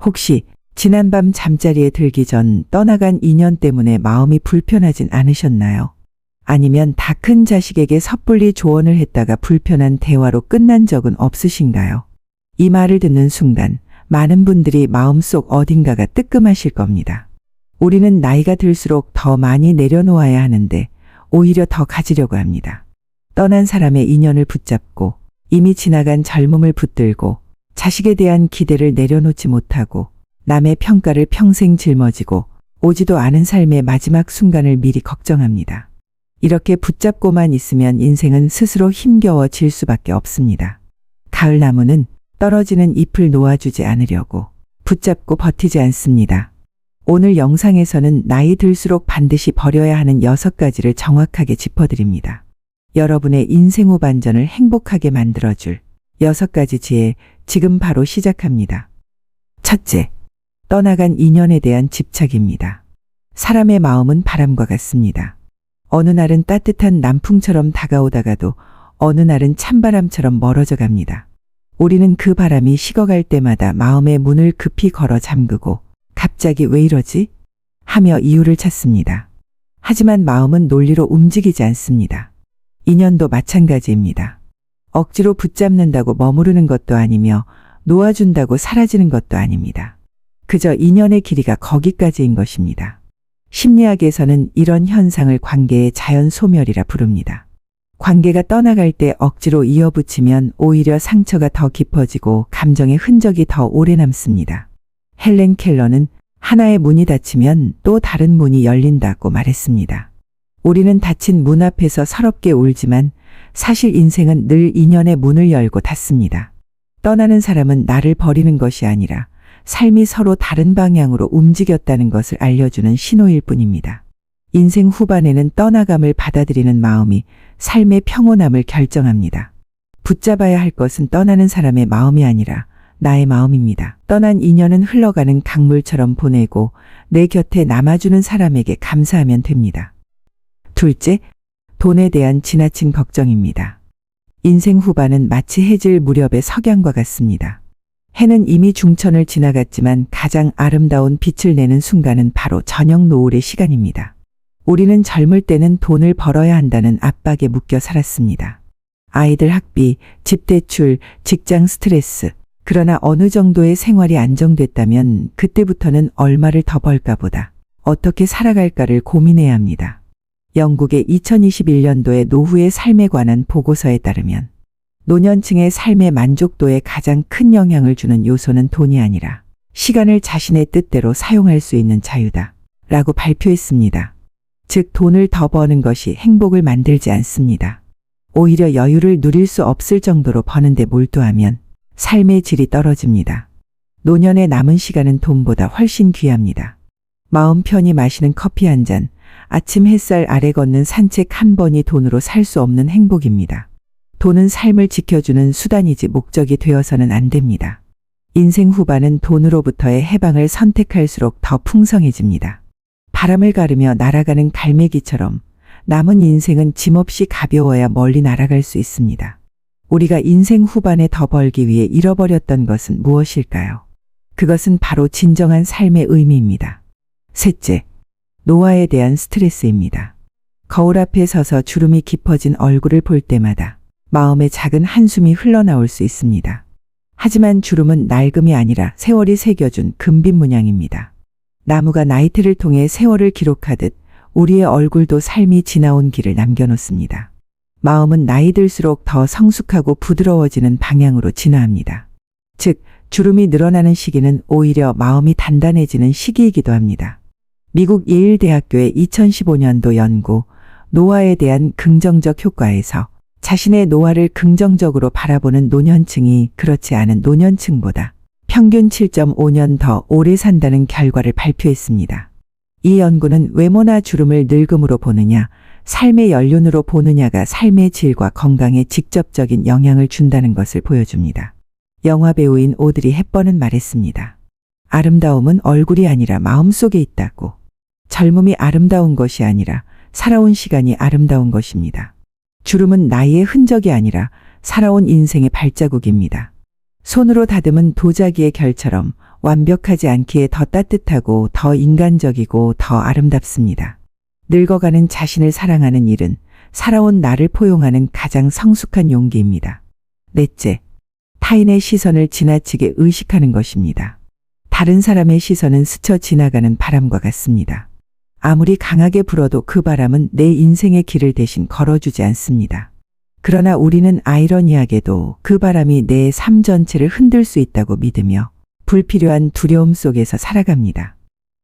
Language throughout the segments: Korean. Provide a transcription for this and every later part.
혹시 지난밤 잠자리에 들기 전 떠나간 인연 때문에 마음이 불편하진 않으셨나요? 아니면 다 큰 자식에게 섣불리 조언을 했다가 불편한 대화로 끝난 적은 없으신가요? 이 말을 듣는 순간 많은 분들이 마음속 어딘가가 뜨끔하실 겁니다. 우리는 나이가 들수록 더 많이 내려놓아야 하는데 오히려 더 가지려고 합니다. 떠난 사람의 인연을 붙잡고 이미 지나간 젊음을 붙들고 자식에 대한 기대를 내려놓지 못하고 남의 평가를 평생 짊어지고 오지도 않은 삶의 마지막 순간을 미리 걱정합니다. 이렇게 붙잡고만 있으면 인생은 스스로 힘겨워질 수밖에 없습니다. 가을나무는 떨어지는 잎을 놓아주지 않으려고 붙잡고 버티지 않습니다. 오늘 영상에서는 나이 들수록 반드시 버려야 하는 6가지를 정확하게 짚어드립니다. 여러분의 인생 후반전을 행복하게 만들어줄 6가지 지혜, 지금 바로 시작합니다. 첫째, 떠나간 인연에 대한 집착입니다. 사람의 마음은 바람과 같습니다. 어느 날은 따뜻한 남풍처럼 다가오다가도 어느 날은 찬바람처럼 멀어져 갑니다. 우리는 그 바람이 식어갈 때마다 마음의 문을 급히 걸어 잠그고 갑자기 왜 이러지? 하며 이유를 찾습니다. 하지만 마음은 논리로 움직이지 않습니다. 인연도 마찬가지입니다. 억지로 붙잡는다고 머무르는 것도 아니며 놓아준다고 사라지는 것도 아닙니다. 그저 인연의 길이가 거기까지인 것입니다. 심리학에서는 이런 현상을 관계의 자연 소멸이라 부릅니다. 관계가 떠나갈 때 억지로 이어붙이면 오히려 상처가 더 깊어지고 감정의 흔적이 더 오래 남습니다. 헬렌 켈러는 하나의 문이 닫히면 또 다른 문이 열린다고 말했습니다. 우리는 닫힌 문 앞에서 서럽게 울지만 사실 인생은 늘 인연의 문을 열고 닫습니다. 떠나는 사람은 나를 버리는 것이 아니라 삶이 서로 다른 방향으로 움직였다는 것을 알려주는 신호일 뿐입니다. 인생 후반에는 떠나감을 받아들이는 마음이 삶의 평온함을 결정합니다. 붙잡아야 할 것은 떠나는 사람의 마음이 아니라 나의 마음입니다. 떠난 인연은 흘러가는 강물처럼 보내고 내 곁에 남아주는 사람에게 감사하면 됩니다. 둘째, 돈에 대한 지나친 걱정입니다. 인생 후반은 마치 해질 무렵의 석양과 같습니다. 해는 이미 중천을 지나갔지만 가장 아름다운 빛을 내는 순간은 바로 저녁 노을의 시간입니다. 우리는 젊을 때는 돈을 벌어야 한다는 압박에 묶여 살았습니다. 아이들 학비, 집 대출, 직장 스트레스. 그러나 어느 정도의 생활이 안정됐다면 그때부터는 얼마를 더 벌까 보다 어떻게 살아갈까를 고민해야 합니다. 영국의 2021년도의 노후의 삶에 관한 보고서에 따르면 노년층의 삶의 만족도에 가장 큰 영향을 주는 요소는 돈이 아니라 시간을 자신의 뜻대로 사용할 수 있는 자유다 라고 발표했습니다. 즉 돈을 더 버는 것이 행복을 만들지 않습니다. 오히려 여유를 누릴 수 없을 정도로 버는데 몰두하면 삶의 질이 떨어집니다. 노년의 남은 시간은 돈보다 훨씬 귀합니다. 마음 편히 마시는 커피 한 잔, 아침 햇살 아래 걷는 산책 한 번이 돈으로 살 수 없는 행복입니다. 돈은 삶을 지켜주는 수단이지 목적이 되어서는 안 됩니다. 인생 후반은 돈으로부터의 해방을 선택할수록 더 풍성해집니다. 바람을 가르며 날아가는 갈매기처럼 남은 인생은 짐없이 가벼워야 멀리 날아갈 수 있습니다. 우리가 인생 후반에 더 벌기 위해 잃어버렸던 것은 무엇일까요? 그것은 바로 진정한 삶의 의미입니다. 셋째, 노화에 대한 스트레스입니다. 거울 앞에 서서 주름이 깊어진 얼굴을 볼 때마다 마음에 작은 한숨이 흘러나올 수 있습니다. 하지만 주름은 낡음이 아니라 세월이 새겨준 금빛 문양입니다. 나무가 나이테를 통해 세월을 기록하듯 우리의 얼굴도 삶이 지나온 길을 남겨놓습니다. 마음은 나이 들수록 더 성숙하고 부드러워지는 방향으로 진화합니다. 즉, 주름이 늘어나는 시기는 오히려 마음이 단단해지는 시기이기도 합니다. 미국 예일대학교의 2015년도 연구 노화에 대한 긍정적 효과에서 자신의 노화를 긍정적으로 바라보는 노년층이 그렇지 않은 노년층보다 평균 7.5년 더 오래 산다는 결과를 발표했습니다. 이 연구는 외모나 주름을 늙음으로 보느냐, 삶의 연륜으로 보느냐가 삶의 질과 건강에 직접적인 영향을 준다는 것을 보여줍니다. 영화 배우인 오드리 헵번은 말했습니다. 아름다움은 얼굴이 아니라 마음속에 있다고. 젊음이 아름다운 것이 아니라 살아온 시간이 아름다운 것입니다. 주름은 나이의 흔적이 아니라 살아온 인생의 발자국입니다. 손으로 다듬은 도자기의 결처럼 완벽하지 않기에 더 따뜻하고 더 인간적이고 더 아름답습니다. 늙어가는 자신을 사랑하는 일은 살아온 나를 포용하는 가장 성숙한 용기입니다. 넷째, 타인의 시선을 지나치게 의식하는 것입니다. 다른 사람의 시선은 스쳐 지나가는 바람과 같습니다. 아무리 강하게 불어도 그 바람은 내 인생의 길을 대신 걸어주지 않습니다. 그러나 우리는 아이러니하게도 그 바람이 내 삶 전체를 흔들 수 있다고 믿으며 불필요한 두려움 속에서 살아갑니다.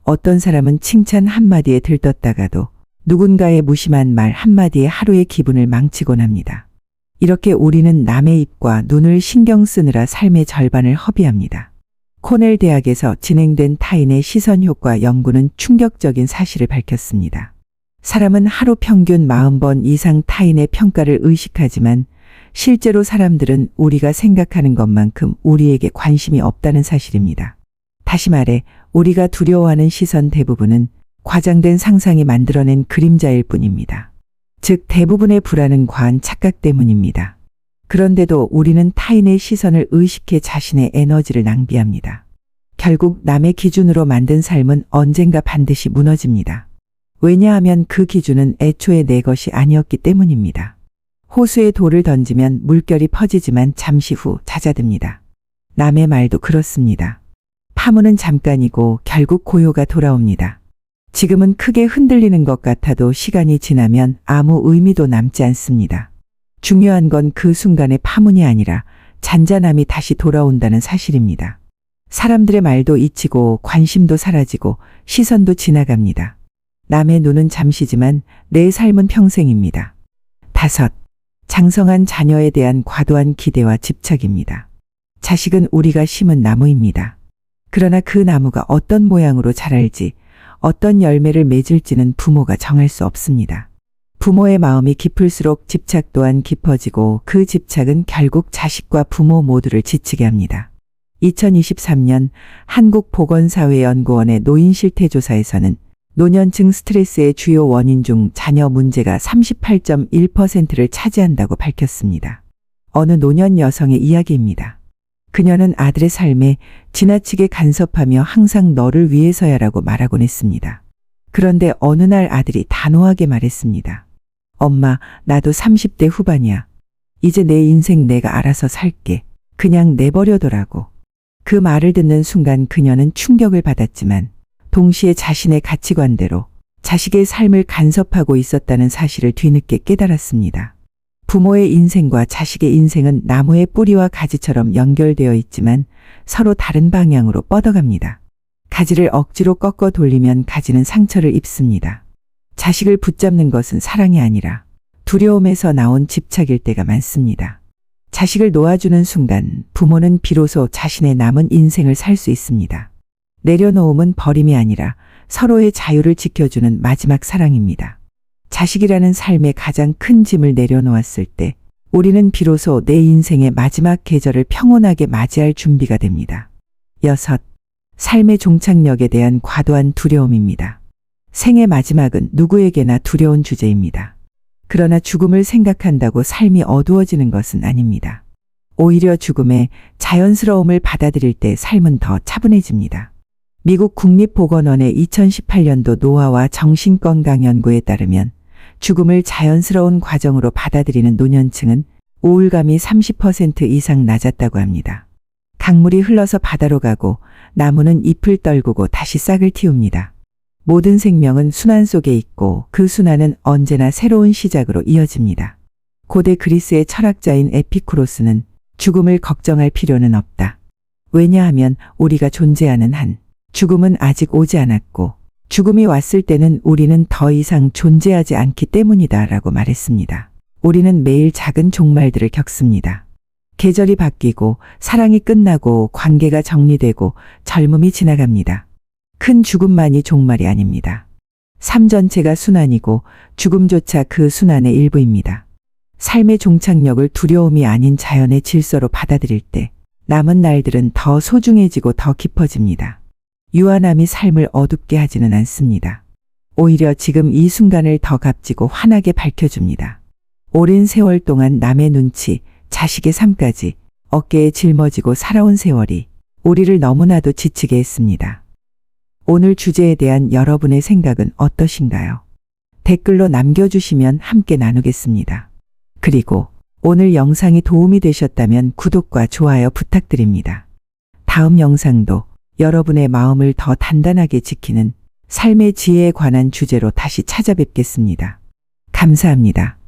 어떤 사람은 칭찬 한마디에 들떴다가도 누군가의 무심한 말 한마디에 하루의 기분을 망치곤 합니다. 이렇게 우리는 남의 입과 눈을 신경 쓰느라 삶의 절반을 허비합니다. 코넬 대학에서 진행된 타인의 시선 효과 연구는 충격적인 사실을 밝혔습니다. 사람은 하루 평균 40번 이상 타인의 평가를 의식하지만 실제로 사람들은 우리가 생각하는 것만큼 우리에게 관심이 없다는 사실입니다. 다시 말해 우리가 두려워하는 시선 대부분은 과장된 상상이 만들어낸 그림자일 뿐입니다. 즉 대부분의 불안은 과한 착각 때문입니다. 그런데도 우리는 타인의 시선을 의식해 자신의 에너지를 낭비합니다. 결국 남의 기준으로 만든 삶은 언젠가 반드시 무너집니다. 왜냐하면 그 기준은 애초에 내 것이 아니었기 때문입니다. 호수에 돌을 던지면 물결이 퍼지지만 잠시 후 잦아듭니다. 남의 말도 그렇습니다. 파문은 잠깐이고 결국 고요가 돌아옵니다. 지금은 크게 흔들리는 것 같아도 시간이 지나면 아무 의미도 남지 않습니다. 중요한 건 그 순간의 파문이 아니라 잔잔함이 다시 돌아온다는 사실입니다. 사람들의 말도 잊히고 관심도 사라지고 시선도 지나갑니다. 남의 눈은 잠시지만 내 삶은 평생입니다. 5. 장성한 자녀에 대한 과도한 기대와 집착입니다. 자식은 우리가 심은 나무입니다. 그러나 그 나무가 어떤 모양으로 자랄지 어떤 열매를 맺을지는 부모가 정할 수 없습니다. 부모의 마음이 깊을수록 집착 또한 깊어지고 그 집착은 결국 자식과 부모 모두를 지치게 합니다. 2023년 한국보건사회연구원의 노인실태조사에서는 노년층 스트레스의 주요 원인 중 자녀 문제가 38.1%를 차지한다고 밝혔습니다. 어느 노년 여성의 이야기입니다. 그녀는 아들의 삶에 지나치게 간섭하며 항상 너를 위해서야라고 말하곤 했습니다. 그런데 어느 날 아들이 단호하게 말했습니다. 엄마, 나도 30대 후반이야. 이제 내 인생 내가 알아서 살게. 그냥 내버려둬라고. 그 말을 듣는 순간 그녀는 충격을 받았지만 동시에 자신의 가치관대로 자식의 삶을 간섭하고 있었다는 사실을 뒤늦게 깨달았습니다. 부모의 인생과 자식의 인생은 나무의 뿌리와 가지처럼 연결되어 있지만 서로 다른 방향으로 뻗어갑니다. 가지를 억지로 꺾어 돌리면 가지는 상처를 입습니다. 자식을 붙잡는 것은 사랑이 아니라 두려움에서 나온 집착일 때가 많습니다. 자식을 놓아주는 순간 부모는 비로소 자신의 남은 인생을 살 수 있습니다. 내려놓음은 버림이 아니라 서로의 자유를 지켜주는 마지막 사랑입니다. 자식이라는 삶의 가장 큰 짐을 내려놓았을 때 우리는 비로소 내 인생의 마지막 계절을 평온하게 맞이할 준비가 됩니다. 6. 삶의 종착역에 대한 과도한 두려움입니다. 생의 마지막은 누구에게나 두려운 주제입니다. 그러나 죽음을 생각한다고 삶이 어두워지는 것은 아닙니다. 오히려 죽음의 자연스러움을 받아들일 때 삶은 더 차분해집니다. 미국 국립보건원의 2018년도 노화와 정신건강연구에 따르면 죽음을 자연스러운 과정으로 받아들이는 노년층은 우울감이 30% 이상 낮았다고 합니다. 강물이 흘러서 바다로 가고 나무는 잎을 떨구고 다시 싹을 틔웁니다. 모든 생명은 순환 속에 있고 그 순환은 언제나 새로운 시작으로 이어집니다. 고대 그리스의 철학자인 에피쿠로스는 죽음을 걱정할 필요는 없다. 왜냐하면 우리가 존재하는 한 죽음은 아직 오지 않았고 죽음이 왔을 때는 우리는 더 이상 존재하지 않기 때문이다 라고 말했습니다. 우리는 매일 작은 종말들을 겪습니다. 계절이 바뀌고 사랑이 끝나고 관계가 정리되고 젊음이 지나갑니다. 큰 죽음만이 종말이 아닙니다. 삶 전체가 순환이고 죽음조차 그 순환의 일부입니다. 삶의 종착역을 두려움이 아닌 자연의 질서로 받아들일 때 남은 날들은 더 소중해지고 더 깊어집니다. 유한함이 삶을 어둡게 하지는 않습니다. 오히려 지금 이 순간을 더 값지고 환하게 밝혀줍니다. 오랜 세월 동안 남의 눈치, 자식의 삶까지 어깨에 짊어지고 살아온 세월이 우리를 너무나도 지치게 했습니다. 오늘 주제에 대한 여러분의 생각은 어떠신가요? 댓글로 남겨주시면 함께 나누겠습니다. 그리고 오늘 영상이 도움이 되셨다면 구독과 좋아요 부탁드립니다. 다음 영상도 여러분의 마음을 더 단단하게 지키는 삶의 지혜에 관한 주제로 다시 찾아뵙겠습니다. 감사합니다.